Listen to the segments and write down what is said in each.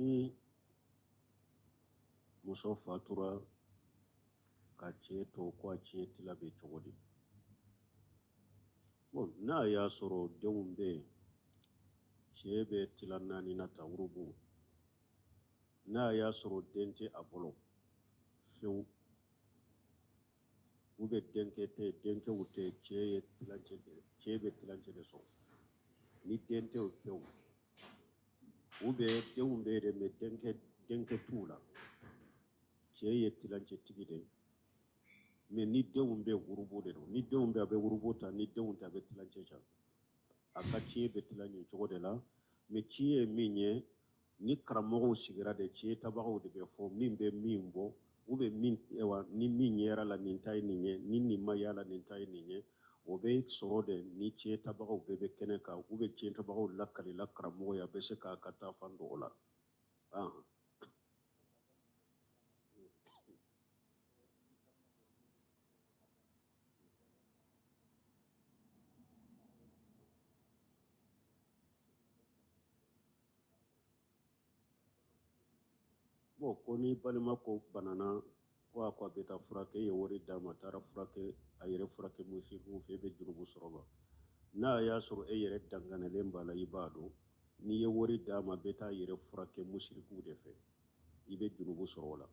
ni muso fatura ka cɛ to ko a cɛ tila bɛ cogo di bon n'a y'a sɔrɔ denw bɛ yen cɛ bɛ tila naani na ta urubu n'a y'a sɔrɔ den tɛ a bolo fewu u bɛ denkɛ tɛ denkɛw tɛ cɛ bɛ tilancɛ de sɔrɔ ni den tɛ o fewu u bɛ denw bɛ yen mɛ denkɛ t'u la cɛ ye tilancɛ tigi de mɛ ni denw bɛ urubu de don ni denw bɛ a bɛ urubu ta ni denw tɛ a bɛ tilancɛ ta a ka ci bɛ tilancɛ cogo de la mɛ ci ye min ye ni karamɔgɔw sigira de ci tabagaw de bɛ fɔ min bɛ min bɔ u bɛ min ni min yera la nin ta ye nin ye ni nin ma yala nin ta ye nin ye o bɛ sɔrɔ de ni ci tabagaw bɛɛ bɛ kɛnɛ kan u bɛ ci tabagaw lakalila karamɔgɔ ye a bɛ se k'a ka taa fan dɔ o la bon ko ni balima ko banana ko a bɛ taa furakɛ ye wari d'a ma a taara furakɛ a yɛrɛ furakɛ musiriku fɛ i bɛ jurumu sɔrɔ ba n'a y'a sɔrɔ e yɛrɛ danganalen b'a la i b'a dɔn n'i ye wari d'a ma a bɛ taa yɛrɛ furakɛ musiriku de fɛ i bɛ jurumu sɔrɔ o la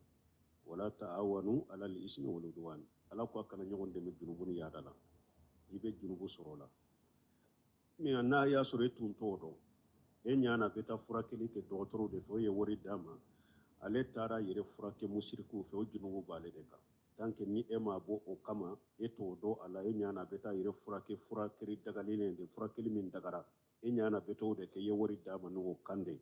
wala ta'awanu alal ismi wal udwan ala ko a kana ɲɔgɔn dɛmɛ jurumu ni yaada la i bɛ jurumu sɔrɔ o la mais n'a y'a sɔrɔ e tun t'o dɔn e ɲana a bɛ taa furakɛli kɛ dɔgɔtɔrɔw de fɛ o ye wari d'a ma ale taara yɛrɛ furakɛ musiriku fɛ o junubu b'ale de kan tant que ni e ma bɔ o kama e t'o dɔn a la e ɲana a bɛ taa yɛrɛ furakɛ furakɛli dagalen de furakɛli min dagara e ɲana a bɛ t'o de kɛ i ye wari d'a ma n'o kan de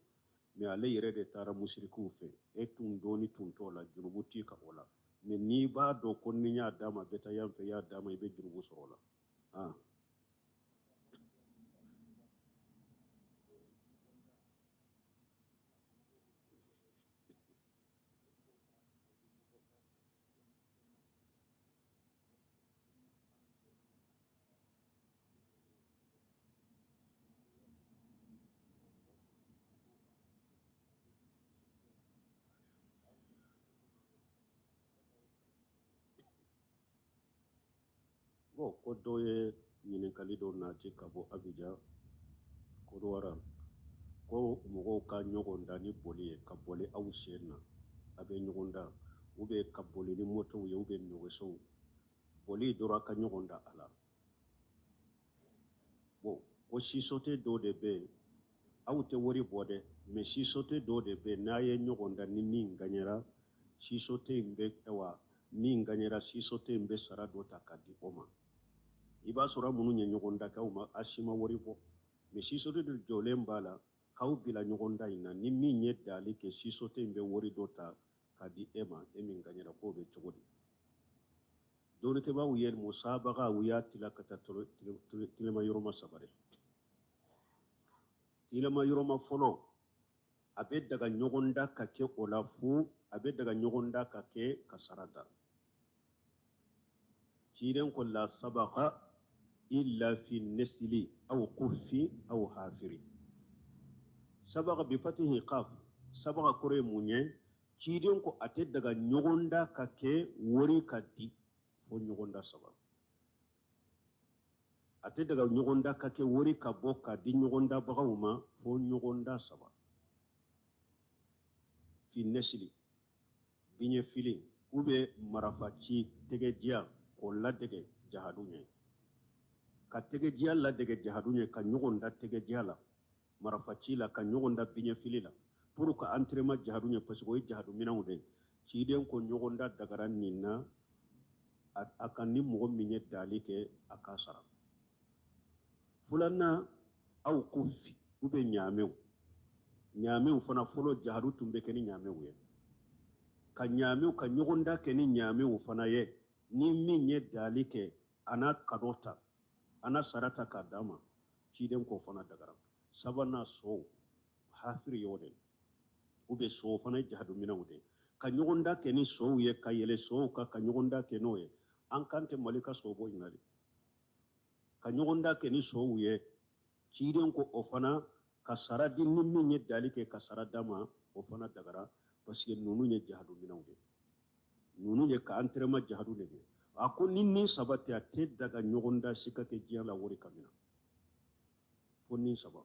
mais ale yɛrɛ de taara musiriku fɛ e tun dɔɔni tun t'o la junubu t'i ka o la mais n'i b'a dɔn ko ni y'a d'a ma a bɛ taa yan fɛ i y'a d'a ma i bɛ junubu sɔrɔ o la bon ko dɔ ye ɲininkali dɔ nati ka bɔ Abidjan Kodowara ko mɔgɔw ka ɲɔgɔn da ni boli ye ka boli aw sen na a bɛ ɲɔgɔn da ou bien ka boli ni motow ye ou bien nɛgɛsow boli dɔrɔn a ka ɲɔgɔn da a la bon ko sisote dɔ de bɛ yen aw tɛ wari bɔ dɛ mais sisote dɔ de bɛ yen n'a ye ɲɔgɔn da ni min gagnera sisote in bɛ min gagnera sisote in bɛ sara dɔ ta ka di o ma i b'a sɔrɔ minnu ye ɲɔgɔn da kɛ aw ma a si ma wari bɔ mais sisote de jɔlen b'a la k'aw bila ɲɔgɔn da in na ni min ye dali kɛ sisote in bɛ wari dɔ ta ka di e ma e min gagnera k'o bɛ cogo di dɔɔnikɛbaaw ye musabaga u y'a tila ka taa tilema yɔrɔma saba de tilema yɔrɔma fɔlɔ a bɛ daga ɲɔgɔn da ka kɛ o la fo a bɛ daga ɲɔgɔn da ka kɛ ka sara da ciiden ko la sabaga illa fi nesili aw kufi aw hafiri sabaga bi fatihi qaf sabaga kore mun ye ciiden ko a tɛ daga ɲɔgɔn da ka kɛ wari ka di fo ɲɔgɔn da saba a tɛ daga ɲɔgɔn da ka kɛ wari ka bɔ ka di ɲɔgɔn da bagaw ma fo ɲɔgɔn da saba fi nesili biɲɛ fili ou bien marafaci tɛgɛdiya k'o ladege jahadu ɲɛ ka tɛgɛdiya ladege jahadu ɲɛ ka ɲɔgɔn da tɛgɛdiya la marafaci la ka ɲɔgɔn da biɲɛ fili la pour que entraînement jahadu ɲɛ parce que o ye jahadu minɛnw de ciden ko ɲɔgɔn da dagara nin na a kan ni mɔgɔ min ye dali kɛ a ka sara filanan aw kufi ou bien ɲaamɛw fana fɔlɔ jahadu tun bɛ kɛ ni ɲaamɛw ye ka ɲaamɛw ka ɲɔgɔn da kɛ ni ɲaamɛw fana ye ni min ye dali kɛ a n'a kadɔ ta a n'a sara ta k'a d'a ma ciden k'o fana dagara sabanan sow hafiri y'o de ou bien sow fana ye jahadu minɛnw de ka ɲɔgɔn da kɛ ni sow ye ka yɛlɛ sow kan ka ɲɔgɔn da kɛ n'o ye an kan tɛ Mali ka sow bɔ ɲinali ka ɲɔgɔn da kɛ ni sow ye ciden ko o fana kasara di ni min ye dali ke kasara dama o fana dagara parce que nunu ye jihadu minaw de nunu ye ka entraînement jihadu de a ko ni sabati a te daga ɲɔgɔnda si ka kɛ diɲɛ la wari ka mina fo ni saba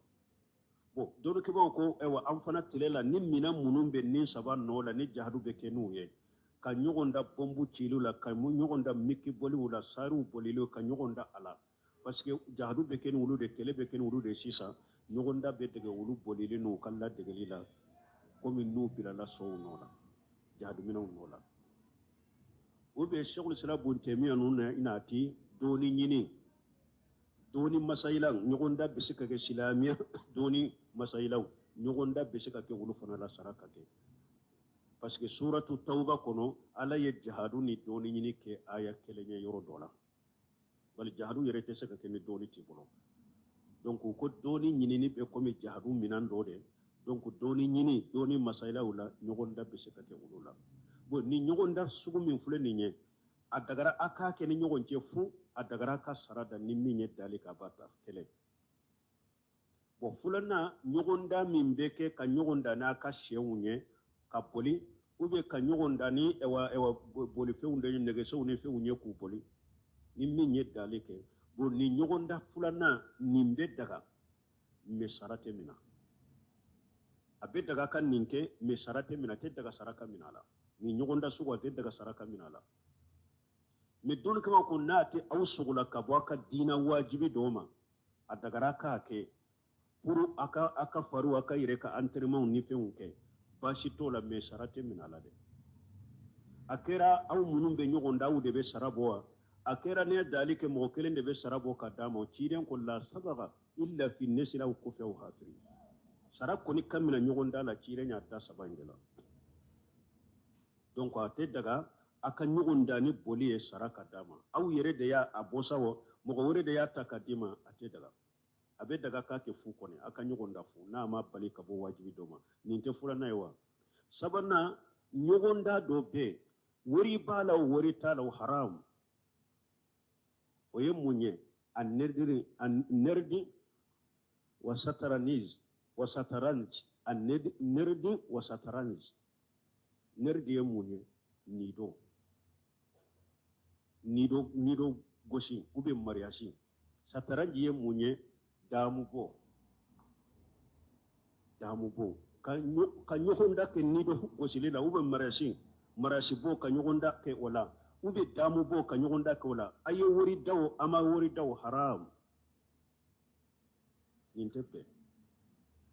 bon dɔnnikebaw ko ayiwa an fana tile la ni mina minnu bɛ ni saba nɔ la ni jihadu bɛ kɛ n'u ye ka ɲɔgɔn da bɔnbu ciliw la ka ɲɔgɔn da miki bɔliw la sariw bɔliw ka ɲɔgɔn da a la parce que jihadu bɛ kɛ ni olu de kɛlɛ bɛ kɛ ni olu de sisan ɲɔgɔn da bɛ dege olu bɔlilen n'u ka ladegeli la komi n'u bilala sɔw nɔ la jihadu minɛnw nɔ la o bɛ shekul islam bun tɛmiya ninnu na inati dɔɔni ɲini dɔɔni masayilaw ɲɔgɔn da bɛ se ka kɛ silamɛya dɔɔni masayilaw ɲɔgɔn da bɛ se ka kɛ olu fana la sara ka kɛ parce que suratu tawba kɔnɔ ala ye jihadu ni dɔɔni ɲini kɛ aya kelen ye yɔrɔ dɔ la bali jihadu yɛrɛ tɛ se ka kɛ ni dɔɔni t'i bolo donc ko dɔɔni ɲinini bɛ komi jihadu minan dɔ de donc dɔɔni ɲini dɔɔni masayilaw la ɲɔgɔn da bɛ se ka kɛ olu la bon ni ɲɔgɔn da sugu min filɛ nin ye a dagara a k'a kɛ ni ɲɔgɔn cɛ fu a dagara a ka sara da ni min ye dali ka ba ta kɛlɛ bon filanan ɲɔgɔn da min bɛ kɛ ka ɲɔgɔn da n'a ka sɛw ye ka boli ou bien ka ɲɔgɔn da ni bolifɛnw de nɛgɛsow ni fɛnw ye k'u boli ni min ye dali kɛ bon ni ɲɔgɔn da filanan nin bɛ daga mais sara tɛ minɛ a bɛ daga ka nin kɛ mais sara tɛ minɛ a tɛ daga sara ka minɛ a la ni ɲɔgɔn da sugu a tɛ daga sara ka minɛ a la mais dɔnnikɛlaw ko n'a tɛ aw sogola ka bɔ a ka diina wajibi dɔw ma a dagara k'a kɛ pour a ka faru a ka yɛrɛ ka entraînement ni fɛnw kɛ baasi t'o la mais sara tɛ minɛ a la dɛ a kɛra aw minnu bɛ ɲɔgɔn da aw de bɛ sara bɔ wa a kɛra ne dali kɛ mɔgɔ kelen de bɛ sara bɔ ka d'a ma ciden ko la sabaga illa fi nesiraw kɔfɛ aw hafiri sara kɔni ka minɛ ɲɔgɔn da la ciden y'a da saba in de la donc a tɛ daga a ka ɲɔgɔn da ni boli ye sara ka d'a ma aw yɛrɛ de y'a bɔ sa wa mɔgɔ wɛrɛ de y'a ta ka d'i ma a tɛ daga a bɛ daga k'a kɛ fu kɔni a ka ɲɔgɔn da fu n'a ma bali ka bɔ wajibi dɔ ma nin tɛ filanan ye wa sabanan ɲɔgɔn da dɔ bɛ wari b'a la o wari t'a la o haram o ye mun ye a nerdi wa sataraniz wa sataranj a nerdi wa sataranj nerdi ye mun ye nido gosi ou bien mariage sataranj ye mun ye damu bɔ ka ɲɔgɔn da kɛ nido gosili la ou bien mariage bɔ ka ɲɔgɔn da kɛ o la ou bien damu bɔ ka ɲɔgɔn da kɛ o la a ye wari da o a ma wari da o haram nin tɛ bɛn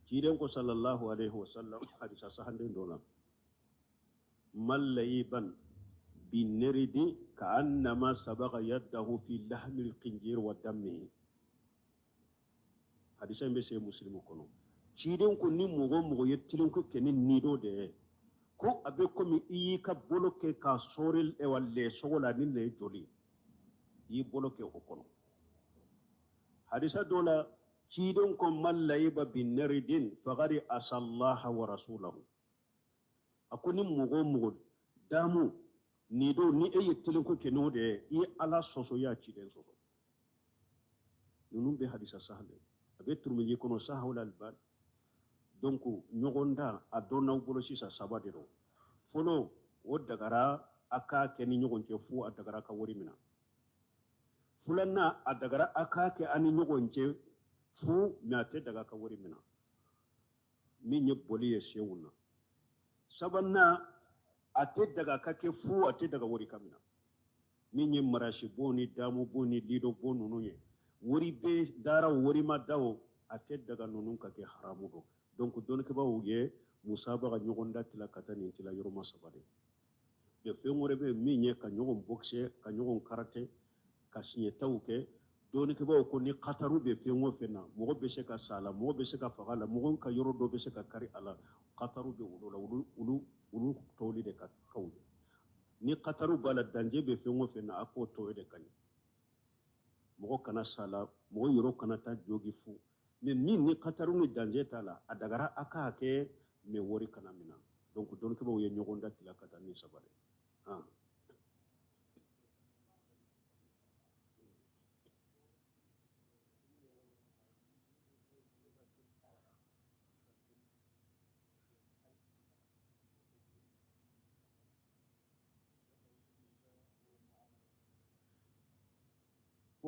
ciden ko sallallahu alaihi wasallam hadisa sahanden dɔ la mallayiban bineridi ka annama sabaga yaddahu fi lahmil khinjir wa dammihi hadisa in bɛ se muslimu kɔnɔ ciden ko ni mɔgɔ ye tilen ko kɛ ni nido de ye ko a bɛ komi i y'i ka bolo kɛ k'a sɔɔri lɛsogo la ni lɛ joli i y'i bolo kɛ o kɔnɔ hadisa dɔ la ciden ko mallayiba bineridin fagari asallaha wa rasulahu a ko ni mɔgɔ damu nido ni e ye tilen ko kɛ n'o de ye i ye ala sɔsɔ i y'a ciden sɔsɔ ninnu bɛ hadisa sahale a bɛ turumiji kɔnɔ sahawla albal donc ɲɔgɔn da a dɔn n'aw bolo sisan saba de don fɔlɔ o dagara a k'a kɛ ni ɲɔgɔn cɛ fu a dagara ka wari minɛ filanan a dagara a k'a kɛ a ni ɲɔgɔn cɛ fu mais a tɛ daga ka wari minɛ min ye boli ye sew na sabanan a tɛ daga ka kɛ fu a tɛ daga wari ka minɛ min ye marasi bon ni damu bon ni lido bon ninnu ye wari bɛ dara o wari ma da o a tɛ daga ninnu ka kɛ haramu don donc dɔnnikɛbaw ye musabaga ɲɔgɔn da tila ka taa nin tila yɔrɔma saba de fɛn wɛrɛ bɛ min ye ka ɲɔgɔn bɔkisɛ ka ɲɔgɔn karate ka siɲɛtaw kɛ dɔnnikɛbaw ko ni kataru bɛ fɛn o fɛn na mɔgɔ bɛ se ka sa a la mɔgɔ bɛ se ka faga a la mɔgɔ ka yɔrɔ dɔ bɛ se ka kari a la kataru bɛ olu la olu tɔli de ka kaw ye ni kataru b'a la danger bɛ fɛn o fɛn na a k'o tɔ de ka ɲi mɔgɔ kana sa a la mɔgɔ yɔrɔ kana taa jogi fu mais min ni kataru ni danger t'a la a dagara a k'a kɛ mais wari kana minɛ donc dɔnnikɛbaw ye ɲɔgɔn da tila ka taa ni saba de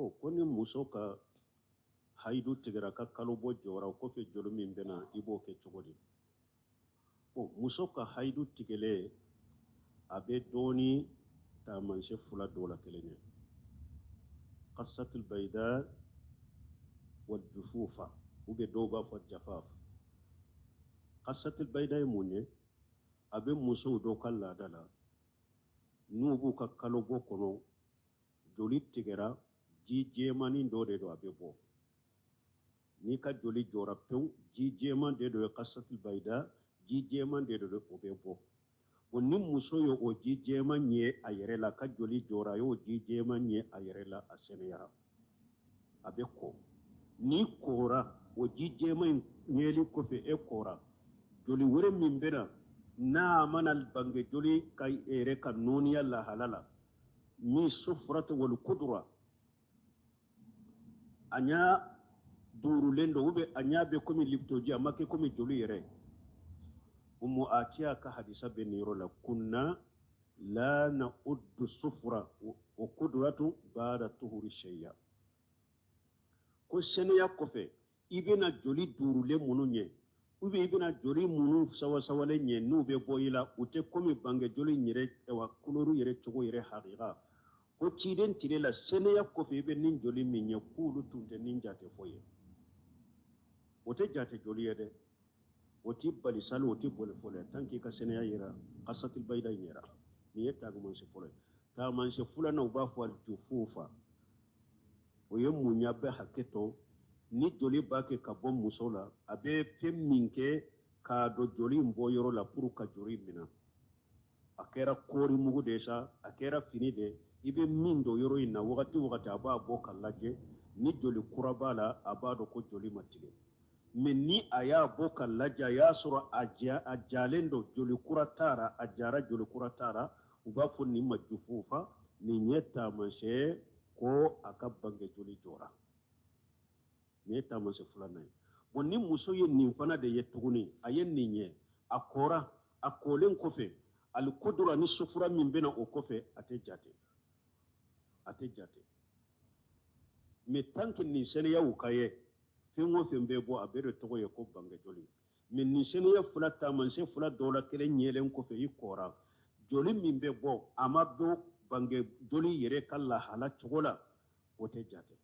Bon koni muso ka haidu tigara ka kalo bɔ jɔra o kɔfɛ joli min bɛna i b'o kɛ cogo di bon muso ka haidu tigɛlen a bɛ dɔɔni taamanse fula dɔw la kelen ye qasatul bayda wal jufufa u bɛ dɔw b'a fɔ jafaf qasatul bayda ye mun ye a bɛ musow dɔw ka laada la n'u b'u ka kalo bɔ kɔnɔ joli tigɛra ji jɛmanin dɔ de don a bɛ bɔ n'i ka joli jɔra pewu ji jɛman de don ye qasatul bayda ji jɛman de don o bɛ bɔ o ni muso ye o ji jɛman ye a yɛrɛ la ka joli jɔra a y'o ji jɛman ye a yɛrɛ la a sɛnɛyara a bɛ kɔ n'i kora o ji jɛman ɲɛli kɔfɛ e kora joli wɛrɛ min bɛna n'a mana bange joli ka yɛrɛ ka nɔniya lahala la min sufratu wal kudra a ɲa durulen don a ɲa bɛ komi liptoji a ma kɛ komi joli yɛrɛ umu atiya ka hadisa bɛ nin yɔrɔ la kunna la na'uddu sufra wa kudratu ba'da tuhuri shay'a ko sɛnɛya kɔfɛ i bɛna joli durulen minnu ɲɛ i bɛna joli minnu sawasawalen ɲɛ n'u bɛ bɔ i la u tɛ komi bange joli yɛrɛ wa kuluru yɛrɛ cogo yɛrɛ hakika ko ciden tile la sɛnɛya kɔfɛ i bɛ nin joli min ɲɛ k'olu tun tɛ nin jate fɔ ye o tɛ jate joli ye dɛ o tɛ bali sali o tɛ boli fɔlɔ ye tant que i ka sɛnɛya yera qasatul bayda yera nin ye taamanse fɔlɔ ye taamanse filanan u b'a fɔ jufufa o ye muɲa bɛ hakɛ to ni joli b'a kɛ ka bɔ muso la a bɛ fɛn min kɛ k'a dɔn joli in bɔ yɔrɔ la pour ka joli minɛ a kɛra kɔɔri mugu de sa a kɛra fini de i bɛ min dɔn yɔrɔ in na wagati o wagati a b'a bɔ ka lajɛ ni joli kura b'a la a b'a dɔn ko joli ma tigɛ mais ni a y'a bɔ ka lajɛ a y'a sɔrɔ a jalen don joli kura tara a jara joli kura tara u b'a fɔ nin ma jufufa nin ye taamanse ko a ka bange joli jɔra nin ye taamanse filanan ye bon ni muso ye nin fana de ye tuguni a ye nin ye a kɔra a kɔlen kɔfɛ ali kodora ni sufura min bɛna o kɔfɛ a tɛ jate mais tant que nin sɛnɛyaw ka ye fɛn o fɛn bɛ bɔ a bɛɛ de tɔgɔ ye ko bange joli mais nin sɛnɛya fila taamanse fila dɔw la kelen ɲɛlen kɔfɛ i kɔra joli min bɛ bɔ a ma dɔn bange joli yɛrɛ ka lahala cogo la o tɛ jate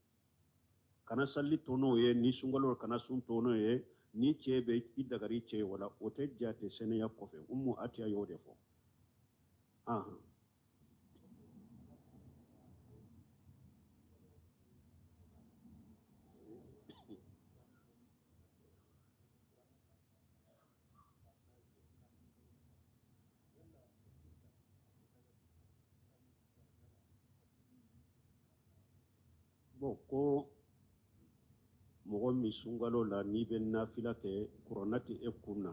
kana sali to n'o ye ni sunkalo kana sun to n'o ye ni cɛ bɛ i dagari cɛ wala o tɛ jate sɛnɛya kɔfɛ umu atiya y'o de fɔ bon ko mɔgɔ min sunkalo la n'i bɛ nafila kɛ kuranna tɛ e kun na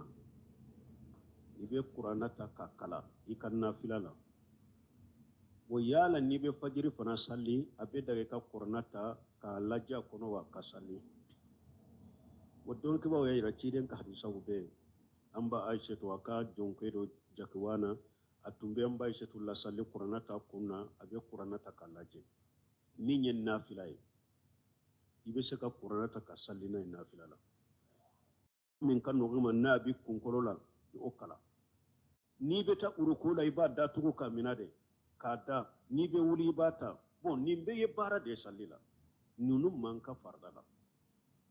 i bɛ kuranna ta ka kala i ka nafila la o yala n'i bɛ fajiri fana sali a bɛ daga i ka kuranna ta k'a lajɛ a kɔnɔ wa ka sali o dɔnnibaw y'a yira ciden ka hadisaw bɛ yen an ba ayisatu a ka jɔnkɛ dɔ jakiwana a tun bɛ an ba ayisatu lasali kuranna ta kun na a bɛ kuranna ta k'a lajɛ min ye nafila ye i bɛ se ka kuranna ta ka sali n'a ye nafila la min ka nɔgɔ ma n'a bɛ kunkolo la o kala n'i bɛ taa uruku la i b'a datugu ka minɛ de k'a da n'i bɛ wuli i b'a ta bon nin bɛɛ ye baara de ye sali la ninnu man ka farida la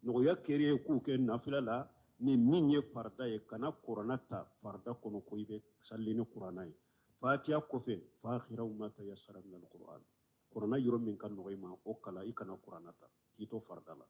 nɔgɔya kɛra ye k'u kɛ nafila la ni min ye farida ye kana kuranna ta farida kɔnɔ ko i bɛ sali ni kuranna ye fatiha kɔfɛ faakhiraw ma tayassara min al-Qur'an kuranna yɔrɔ min ka nɔgɔ i ma o kala i kana kuranna ta k'i to farida la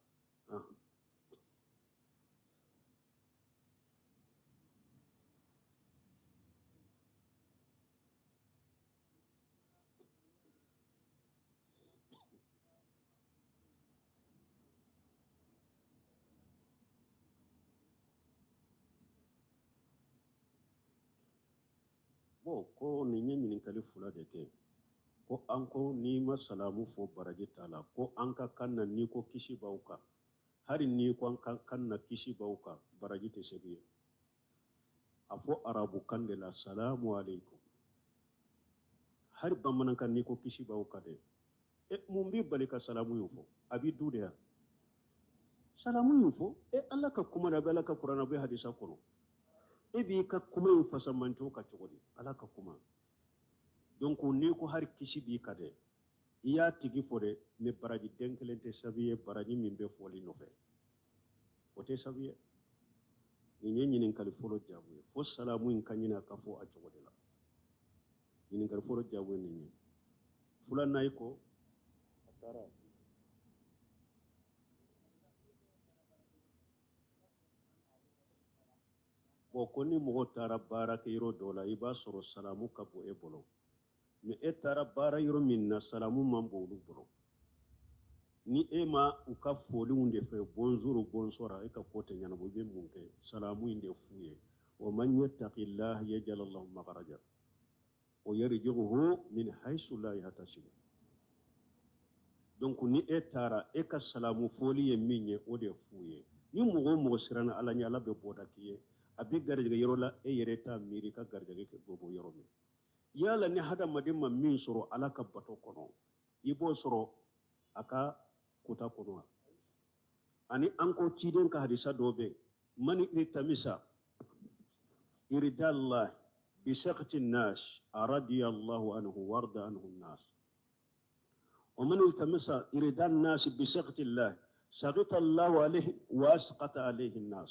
bon ko nin ye ɲininkali fila de kɛ ko an ko n'i ma salamu fɔ baraji t'a la ko an ka kan na n'i ko kisi b'aw kan hali n'i ko an ka kan na kisi b'aw kan baraji tɛ segi ye a fɔ arabu kan de la salamu alaikum hali bamanankan n'i ko kisi b'aw kan dɛ mun bi bali ka salamu yin fo abi dudiya salamu yin fo Allah ka kuma da bala ka qur'ana bai hadisa kono bi ka kuma yin fasamanto ka cogodi Allah ka kuma donc ni ko har kisi bi kade iya tigi fode ne baraji denkelente sabiye baraji min be foli no fe ote sabiye ni nyinin kali folo jabu fo salamu in kanyina ka fo a cogodi la nyinin kali folo jabu ni fulan nay ko atara bo koni mo tara baraka yiro dola iba soro salamu ka bo e bolo mi e tara bara yiro minna salamu man bo lu bolo ni e ma u ka foli unde fe bonjour bonsoir e ka kote nyana bo be munke salamu inde fuye wa man yattaqillah yaj'al Allahu makhraja wa yarjuhu min haythu la yahtasib donc ni e tara e ka salamu foli ye minye o de fuye ni mo sirana ala nya la be boda kiye abi garjaga yoro la e yereta miri ka garjaga ke bobo yoro mi yala ni hada madimma min soro ala ka bato kono ibo soro aka kuta kono ani anko ciden ka hadisa dobe mani itamisa iridallah bi shaqti an-nas radiyallahu anhu warda anhu an-nas ومن التمس إرداء الناس بسخط الله سخط الله عليه واسقط عليه الناس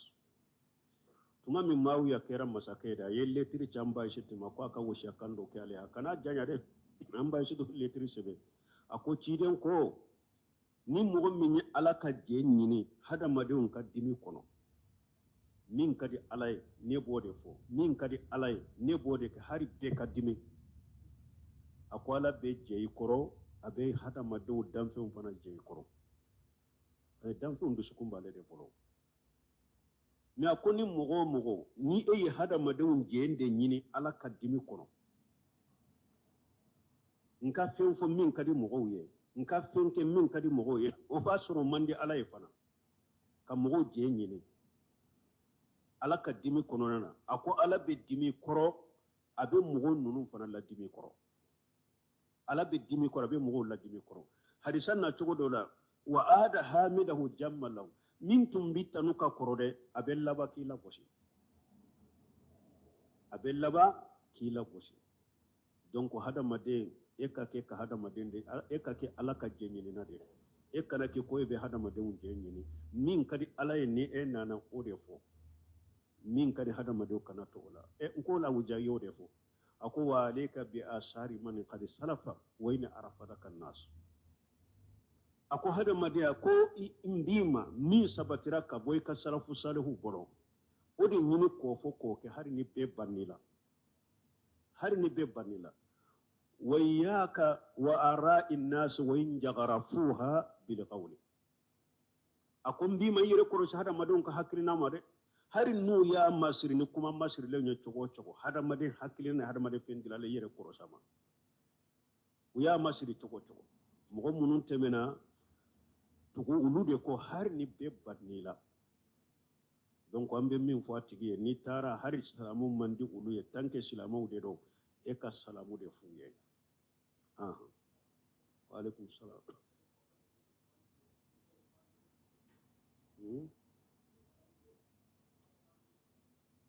tuma min mawiya kera masakeda yelle tiri chamba ishiti makwa ka wosha kando kale kana janya de amba ishitu letri sebe ako ciden ko ni mo min ala ka je nyini hada madun ka dimi kono min kadi alay ne bode fo min kadi alay ne bode ka hari be ka dimi akwala be je koro abe hada madu damfe fana je koro damfe ndu sukumba le de bolo mi akoni mogo ni e hada madu jende nyini ala ka dimi kono nka fen fo min kadi mogo ye nka fen ke min kadi mogo ye o fa soro mandi ala e fana ka mogo je nyini ala ka dimi kono na ako ala be dimi koro abe mogo nunu fana la dimi koro ala be dimi koro abe mogo la dimi koro hadisan na cogo do la wa ada hamidahu jammalahu min tumbi tanuka koro de abe laba kila gosi abe laba kila gosi donc hada made e ka ke ka hada made de e ka ke ala ka jenyini na de e kana ke ko be hada made un jenyini min kadi ala ni e nana o de fo min kadi hada made kana to la e ko la wuja yo de fo ako wa alayka bi asari man qad salafa wa in arafadaka nas ako hada made ko indima mi sabatira ka boy ka salafu salihu boro o de nyini ko fo ko ke hari ni be banila وإياك وآراء الناس وإن جغرفوها بالقول أقوم بما يركور هذا مدون كحكرنا مره هاري نو يا مصر نكما مصر لين يتشوه هذا مدين حكرنا هذا مدين فين دلالة يركور سما ويا مصر يتشوه مقوم منون تمنا تقول ولود يكو هاري نبي بدنيلا donc ambe min fo atigi ni tara hari salamu mandi ulu ye tanke salamu de do e ka salamu de fuye wa alaikum salam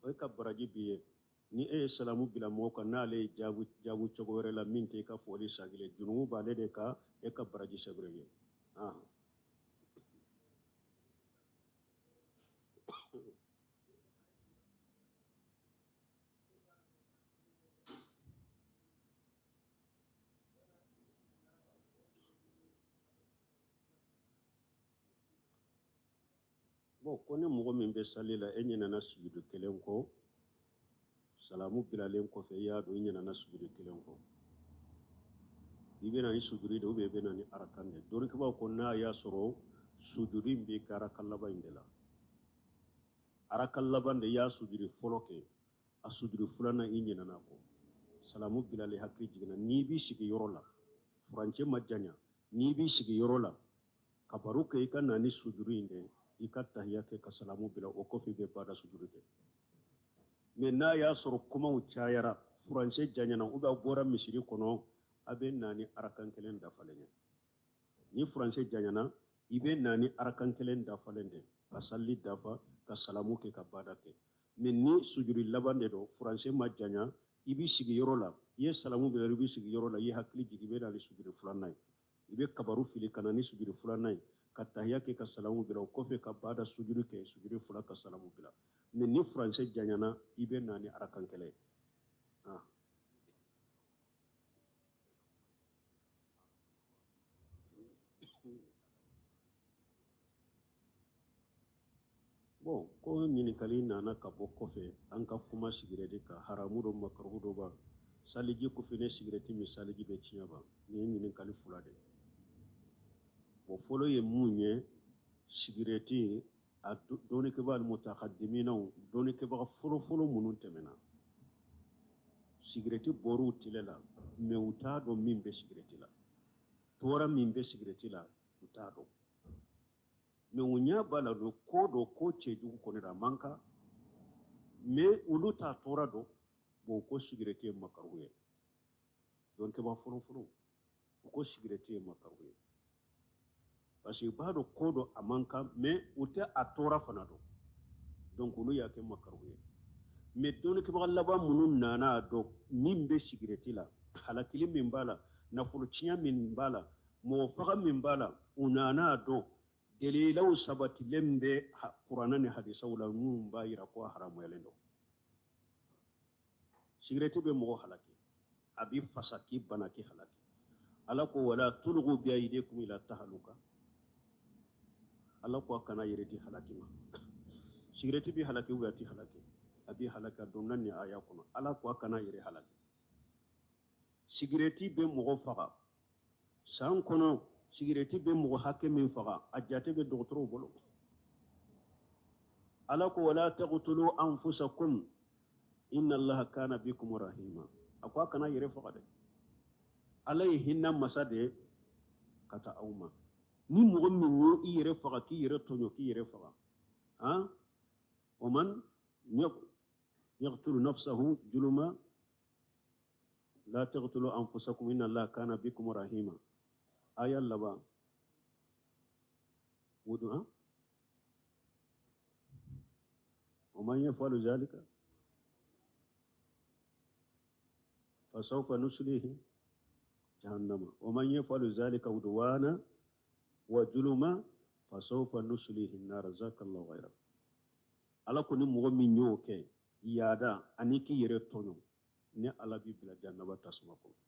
o ka baraji biye ni e salamu bila mo ka na le jabu chogore la min te ka foli sagile junu ba le de ka e ka baraji sabrege bon kone mogo min be salila e ɲinana sujudu kelen ko salamu bilalen kɔfɛ i y'a dɔn i ɲinana sujudu kelen ko i bena ni sujudi de i bena ni arakan de dɔnnikibaw ko n'a y'a sɔrɔ sujudi in b'i ka arakan laban in de la arakan laban de y'a sujudi fɔlɔ kɛ a sujudi filanan i ɲinana ko salamu bilalen hakili jiginna n'i b'i sigi yɔrɔ la furancɛ ma janya n'i b'i sigi yɔrɔ la ka baro kɛ i ka na ni sujudi in de i ka tahiya kɛ ka salamu bila o kɔfɛ i bɛ bada sujudi kɛ mais n'a y'a sɔrɔ kumaw cayara furancɛ janyana ou bien a bɔra misiri kɔnɔ a bɛ na ni arakan kelen dafalen ye ni français janyana ibe nani arakan kelen dafalen de ka salli dafa ka salamu ke ka bada ke mais ni sujudi laban de do français ma janya ibi sigi yoro la ye salamu be ibi sigi yoro la ye hakli jigi be dali sujudi fulanay ibe kabaru fili kanani sujudi fulanay ka tahiyya ke ka salamu bila ko fe ka bada sujudi ke sujudi fula ka salamu bila mais ni français janyana ibe nani arakan kelen ah bon ko ɲininkali nana ka bɔ kɔfɛ an ka kuma sigirɛti ka haramu dɔ makaruhu dɔ ba saliji kɔfɛ ne sigirɛti min saliji bɛ tiɲɛ ba nin ye ɲininkali fila de bon fɔlɔ ye mun ye sigirɛti a dɔnnikɛbaga mutakadiminaw dɔnnikɛbaga fɔlɔfɔlɔ minnu tɛmɛna sigirɛti bɔr'u tile la mais u t'a dɔn min bɛ sigirɛti la tɔɔrɔ min bɛ sigirɛti la u t'a dɔn mais u ɲɛ b'a la don ko dɔ ko cɛjugu kɔni a man kan mais olu t'a tɔɔrɔ dɔn bon ko sigirɛti ye makaruhu ye dɔnnikɛbaga fɔlɔfɔlɔ u ko sigirɛti ye makaruhu ye parce que u b'a dɔn ko dɔ a man kan mais u tɛ a tɔɔrɔ fana dɔn donc olu y'a kɛ makaruhu ye mais dɔnnikɛbaga laban minnu nana dɔn min bɛ sigirɛti la halakili min b'a la nafolo tiɲɛ min b'a la mɔgɔ faga min b'a la u nana dɔn dalilaw sabatilen bɛ kuranɛ ni hadisaw la minnu b'a yira ko haramuyalen don sigirɛti bɛ mɔgɔ halaki a bɛ fasa k'i bana k'i halaki ala ko wala tulqu bi aydikum ila tahaluka ala ko a kana yɛrɛ di halaki ma sigirɛti bɛ halaki ou bien a tɛ halaki a bɛ halaki a donna nin aya kɔnɔ ala ko a kana yɛrɛ halaki sigirɛti bɛ mɔgɔ faga san kɔnɔ sigirɛti bɛ mɔgɔ hakɛ min faga a jate bɛ dɔgɔtɔrɔw bolo ala ko wala taqtulu anfusakum inna allaha kana bikum rahima a ko a kana yɛrɛ faga dɛ ala ye hinna masa de ka taa aw ma ni mɔgɔ min ye i yɛrɛ faga k'i yɛrɛ tɔɲɔ k'i yɛrɛ faga han wa man yaqtulu nafsahu juluma la taqtulu anfusakum inna allaha kana bikum rahima aya laban wudu ha ومن يفعل ذلك فسوف نصليه جهنم ومن يفعل ذلك عدوانا وظلما فسوف نصليه النار جزاك الله خيرا ala ko ni mɔgɔ min y'o kɛ yaada ani k'i yɛrɛ tɔɲɔ ni ala b'i bila jahannaba tasuma kɔnɔ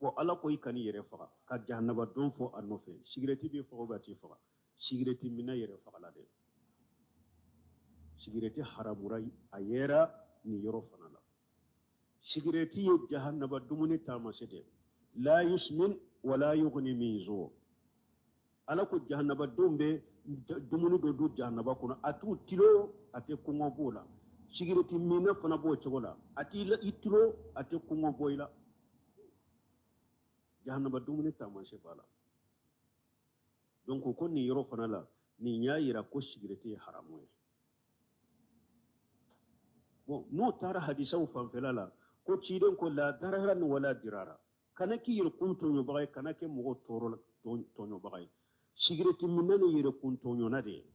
bon ala ko i kan'i yɛrɛ faga ka jahannaba don fɔ a nɔfɛ sigirɛti b'i faga ou bien a t'i faga sigirɛti minɛ yɛrɛ fagala de sigirɛti haramura a yera nin yɔrɔ fana la sigirɛti ye jahannaba dumuni taamase de la yusmin wala yughni min zu ala ko jahannaba don bɛ dumuni dɔ don jahannaba kɔnɔ a t'u tilo a tɛ kɔngɔ b'o la sigirɛti minɛ fana b'o cogo la a t'i i tilo a tɛ kɔngɔ bɔ i la jahannaba dumuni taamase b'a la donc ko nin yɔrɔ fana la nin y'a yira ko sigirɛti ye haramu ye bon n'o taara hadisaw fanfɛla la ko ciden ko la darara ni wala dirara kana k'i yɛrɛ kun tɔɲɔbaga ye kana kɛ mɔgɔ tɔɲɔbaga ye sigirɛti minɛ ni yɛrɛ kun tɔɲɔna de ye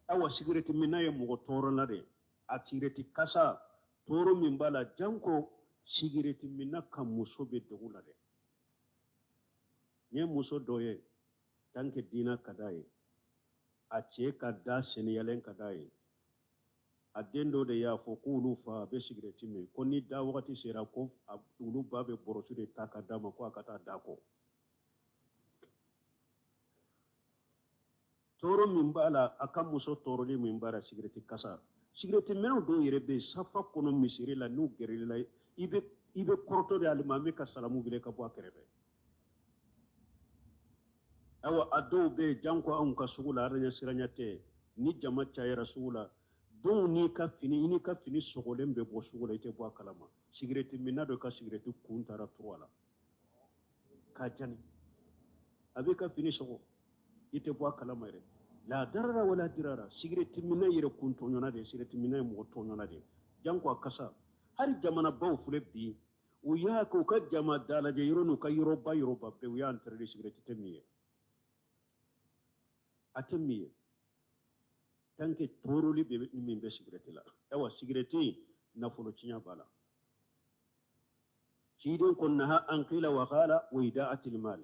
awa sigirɛti minɛ ye mɔgɔ tɔɔrɔla de a sigirɛti kasa tɔɔrɔ min b'a la janko sigirɛti minɛ ka muso bɛ dugu la dɛ n ye muso dɔ ye tant que diina ka d'a ye a cɛ ka da seniyalen ka d'a ye a den dɔ de y'a fɔ k'olu fa a bɛ sigirɛti min ko ni da wagati sera ko olu ba bɛ bɔrɔsu de ta ka d'a ma ko a ka taa da kɔ tɔɔrɔ min b'a la a ka muso tɔɔrɔli min b'a la sigirɛti kasa sigirɛti minɛw dɔw yɛrɛ bɛ yen safa kɔnɔ misiri la n'u gɛrɛli la i bɛ kɔrɔtɔ de alimami ka salamu wele ka bɔ a kɛrɛfɛ awa a dɔw bɛ yen janko anw ka sugu la araɲɛ siranya tɛ ni jama cayara sugu la don n'i ka fini sɔgɔlen bɛ bɔ sugu la i tɛ bɔ a kalama sigirɛti minna dɔ ka sigirɛti kun taara turu a la k'a jani a bɛ ka fini sɔgɔ i tɛ bɔ a kalama yɛrɛ la darara wala dirara sigirɛti minna yɛrɛ kun tɔɲɔna de sigirɛti minna ye mɔgɔ tɔɲɔna de janko a kasa hali jamana baw filɛ bi uya ko ka jama dala je yoro no ka yoruba be uya antere cigarette temiye atemiye tanke toroli be min be cigarette la ewa cigarette na fulo cinya bala cidin kunnaha an qila wa qala wa ida'atil mal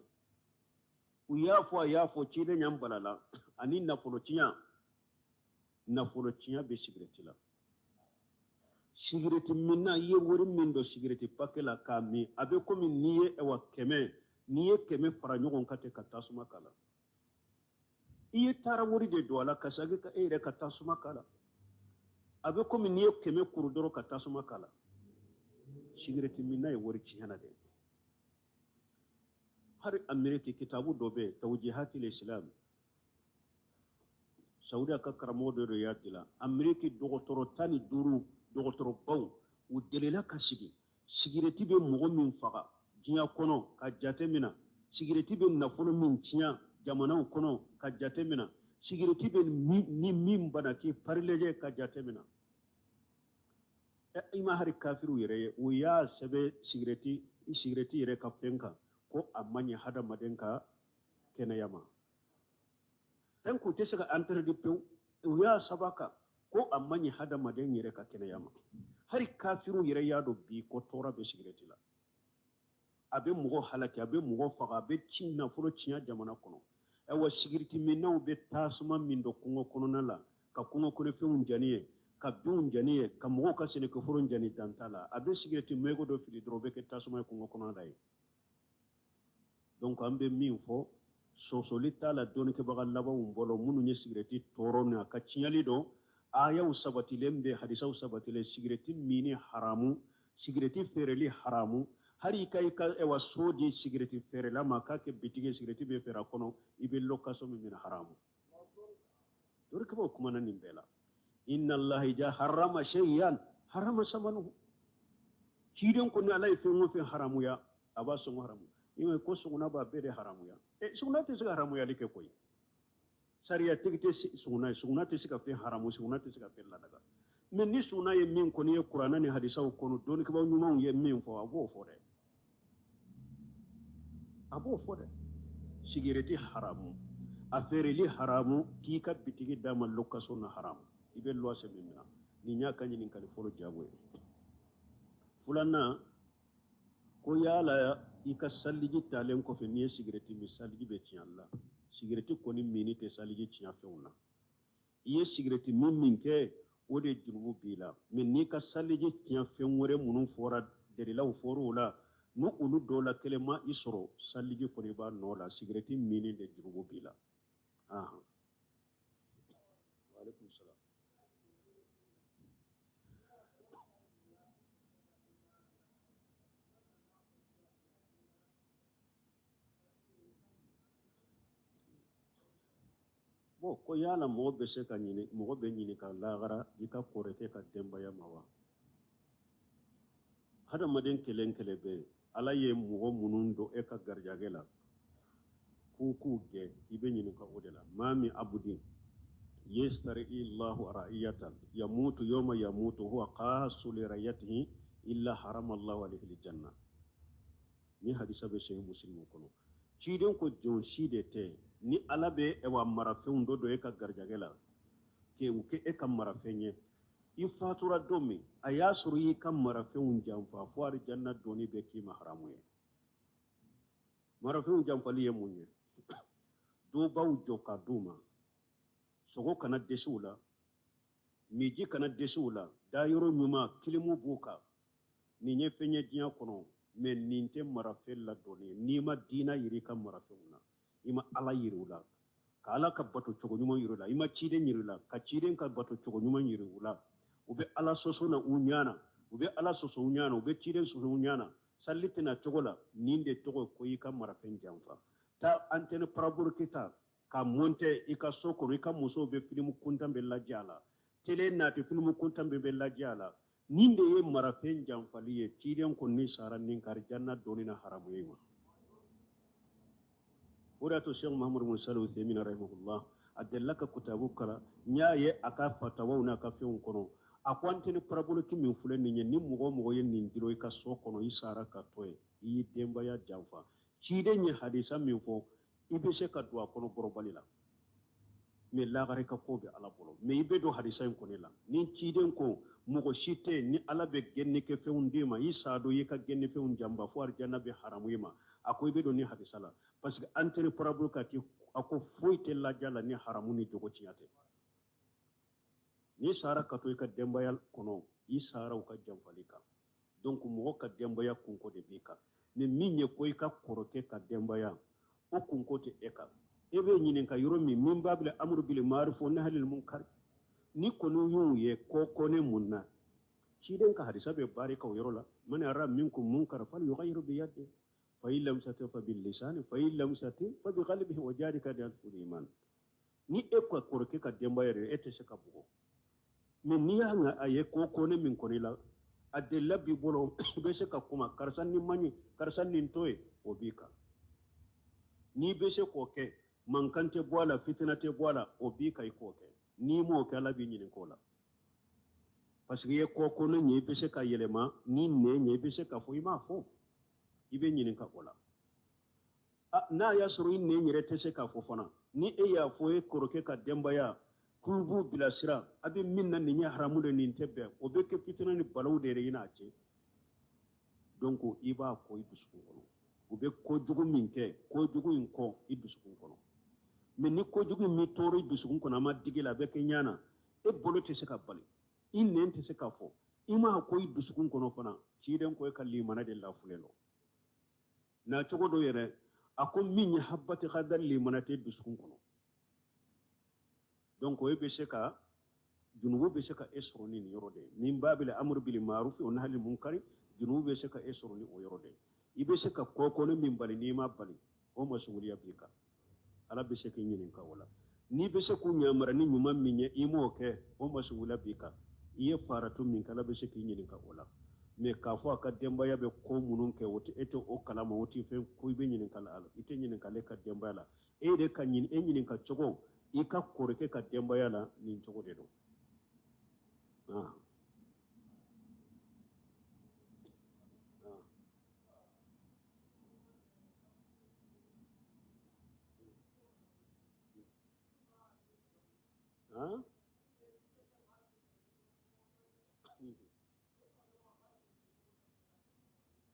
uya fo cidin yan balala ani na fulo cinya be cigarette la cigarette minna ye wori min do cigarette pakela kami abe komi niye ewa keme fara ɲɔgɔn kate ka tasuma kala iye tara wori de do ala kasage ka ere ka tasuma kala abe komi niye keme kurudoro ka tasuma kala cigarette minna ye wori ciyana de har amerika kitabu do be tawjihatil islam saudi ka karamo do yadila amerika dogotoro tani duru dogotoro baw u delela ka sigi cigarette be mogo min faga diɲa kono ka jate mina cigarette be nafolo min tiɲa jamanaw kono ka jate mina cigarette be ni min bana ki parleje ka jate mina ima hari kafiru yere u ya sebe cigarette yere ka fenka ko amanya hada madenka kenayama dan ku te saka antar di pew u ya sabaka ko amanya hada maden yere ka kenayama hari kafiru yere ya do bi ko tora be cigarette la abe mugo halaki abe mugo faga abe cinna furo cinya jamana kono ewa cigarette minnaw be tasuma min do kungo kono nala ka kungo kono fewun janiye ka biun janiye ka mugo ka sene ko furo jani dantala abe cigarette mego do fili drobe ke tasuma kungo kono dai donc ambe min fo sosoli tala doni ke bagal laba bolo munu nye cigarette torona ka cinyali do ayaw sabati lembe hadisaw sabati le cigarette mini haramu cigarette fereli haramu hari kai ka ewa soji cigarette ferela maka ke bitige cigarette be fera kono ibe lokaso min haramu dor ke bo kuma nan bela inna allahi ja harama shay'an harama samanu kidon ko ne alai fe mo fe haramu ya aba so haramu ime ko suguna ba bede haramu ya suguna te siga haramu ya like koy sariya tigite suguna te siga fe haramu suguna te siga fe la daga men ni suguna ye min ko ni qur'ana ni hadisa ko no don ke ba nyuma ye min fo abo fo de cigarette haramu affaire li haramu ki ka bitigi dama lokaso na haramu ibe lo se minna ni nya kanyi ni kali folo jabo fulana ko yala ika salliji talen ko fe ni cigarette mi salliji be ci Allah cigarette ko ni minite salliji ci afeuna iye cigarette min ke wode junubu bila min ni ka salliji ci afeure munun fora de law foro la no ulu dola kelema isro salliji ko ni ba no la cigarette mini de junubu bila aha wa alaikum salam ko yala mo be se ka nyini mo be nyini ka lagara ika korete ka demba ya mawa hada maden kelen kelebe ala ye mo munun do e ka garjagela ku ge ibe nyini ka odela mami abudi yastari illahu ra'iyatan yamutu yawma yamutu huwa qasu li rayatihi illa harama allah alayhi aljanna ni hadisa be sey muslimu kono ciden ko jon side te ni alabe e wa marafeun do e ka garjagela ke uke e ka marafenye ifatura domi ayasuru yi kam marafeun jamfa fuari janna doni be ki mahramu ye marafeun jamfa liye munye do baw joka duma sogo kana desula miji kana desula dayoro nyuma kilimu buka ni nye fenye diya kono men ninte marafel la doni ni ma dina yiri kam marafeuna ima ala yirula ka ala ka bato cogo nyuma yirula ima cide yirula ka cide ka bato cogo nyuma yirula ube ala soso na unyana ube ala soso unyana ube cide soso unyana salitina cogola ninde togo ko yi kam marafen jamfa ta antene parabur kita ka monte ika soko ika muso be filmu kuntambe la jala tele na te filmu kuntambe be la jala ninde ye marafen jamfali ye ciden ko ni saran nin kar janna donina haramu yema وراتو الشيخ محمد بن سالم الثيمين رحمه الله أدلك كتابك لا نيا aka fatawa una ka fiun kono ako antene parabolo ki min fulen ni ni mogo ye nin diro i ka so kono i sara ka to ye i denbaya janfa ciden ye hadisa min fo i be se ka do a kono gorobali la mais lagare ka ko be ala bolo mais i be do hadisa in kone la ni ciden ko mogo si te ni ala be genni ke fewun dima i sado ye ka genni fewun jamba fo arjanna be haramu yema ako i be do ni hadisa la parce que antene parabolo ka ti ako foyi te lajala ni haramu ni jogo ciyate ni sara ka to i ka denbaya kono i sara u ka janfali kan donc mogo ka denbaya kunko de b'i kan ni min ye ko i ka koroke ka denbaya o kunko te e kan e be ɲinin ka yɔrɔ min babile amru bil ma'ruf wa nahy anil munkar ni konu y'u ye ko kone mun na ciden ka hadisa be bari ka o yɔrɔ la man yara minkum munkar fal yughayyiru bi yadihi fa in lam yastati fa bil lisan fa in lam yastati fa bi qalbihi wa jadika bi al-iman ni e ko koroke ka denbaya re e te se ka bugo mais ni y'a nga a ye ko kone min koni la a della bi bolo be se ka kuma karsan ni mani karsan ni toye o bi ka ni be se ko ke mankante boala fitinate boala o bi ka ko ke ni mo ke ala bi nyini ko la parce que ye ko kone ni be se ka yelema ni ne ni be se ka fo ima fo ibe nyini ka ko la na ya suru ne nyire te se ka fo fana ni e ya fo e koroke ka dembaya kubu bila sira abi minna ni nya haramu de nin tebbe o be ke fitina ni balaw de ina ce donc iba ko ibisukun kono o be ko jugu min ke ko jugu in ko ibisukun kono mais ni ko jugu mi toro ibisukun kono ma digila be ke nyana e bolo te se ka bali in nen te se ka fo ima ko ibisukun kono fana ci den ko e kalli mana de la fulelo na cogo do yere akon min habbati khadal li mana te ibisukun kono donc o be se ka junubu be se ka esro ni yoro de min babil amru bil ma'ruf wa nahy anil munkar junubu be se ka esro ni o yoro de ibe se ka koko no min bali ni ma bali o masuliya bi ka ala be se ke nyinin ka wala ni be se ku nyamara ni nyuma minye imo ke o masuliya bi ka iye faratu min kala be se ke nyinin ka wala me ka fo ka demba ya be ko munun ke wote eto o kala ma woti fe ko be nyinin kala ala ite nyinin kala ka demba la e de ka nyinin ka chogo i ka koroke ka denbaya la nin cogo de don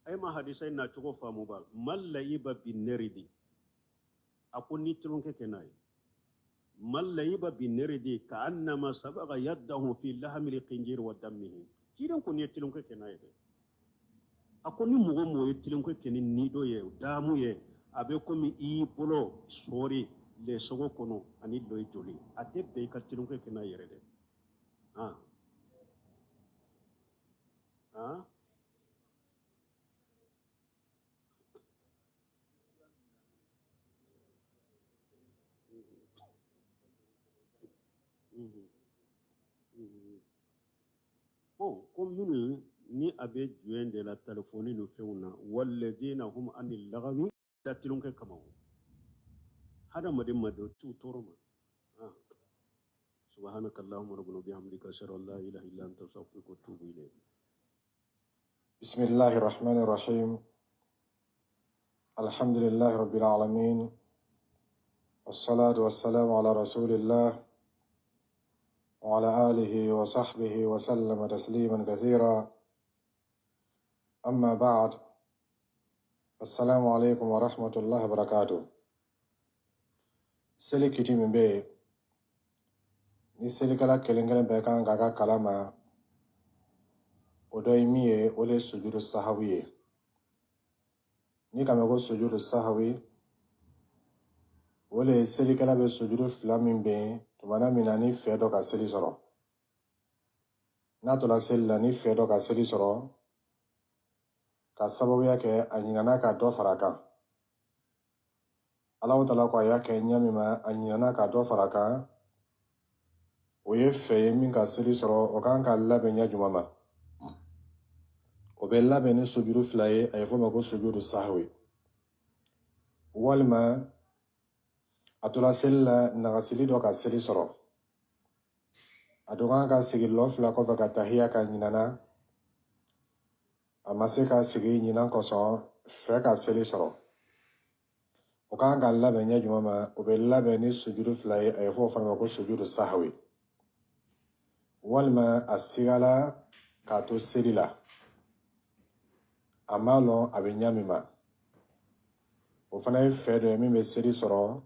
ay ma hadisa na cogo famu ba mallayiba bin neridi akun ni trunke kenai mallayiba bin neridi ka annama sabaga yaddahu fi lahmi al-qinjir wa dammihi kidan kun ye trunke kenai de akun ni mugo mo ye trunke kenin ni do ye damu ye abe komi i bolo sori le sogo kono ani doy joli ate be ka trunke kenai yere de bon comme nous ni abe juen de la téléphonie no feuna walladina hum anil lagawi tatilun ke kama hada madin mado tu toroma subhanakallahumma rabbana bihamdika ashhadu an la ilaha illa anta astaghfiruka wa atubu ilayk bismillahir rahmanir rahim alhamdulillahi rabbil alamin wassalatu wassalamu ala rasulillah وعلى آله وصحبه وسلم تسليما كثيرا أما بعد السلام عليكم ورحمة الله وبركاته سلي كتي من بي ni seli kala kelen bɛɛ kan ka kalama o dɔ ye min ye o le sujudu sahawi ye ni kama ko sujudu sahawi o le seli kala bɛ sujudu fila min bɛn tumana min na ni fɛ dɔ ka seli sɔrɔ n'a tola seli la ni fɛ dɔ ka seli sɔrɔ ka sababuya kɛ a ɲinana ka dɔ fara kan Allahu Taala ko a y'a kɛ ɲɛ min ma a ɲinana ka dɔ fara kan o ye fɛ ye min ka seli sɔrɔ o kan ka labɛn ɲɛ jumɛn ma o bɛ labɛn ni sujudu fila ye a ye fɔ o ma ko sujudu sahawi walima a tola seli la nagasili dɔ ka seli sɔrɔ a dun kan ka sigi lɔ fila kɔfɛ ka tahiya ka ɲinana a ma se ka sigi ɲinan kosɔn fɛ ka seli sɔrɔ o kan ka labɛn ɲɛ jumɛn ma o bɛ labɛn ni sujudu fila ye a ye fɔ o fana ma ko sujudu sahawi walima a sigala k'a to seli la a m'a lɔn a bɛ ɲa min ma o fana ye fɛ dɔ ye min bɛ seli sɔrɔ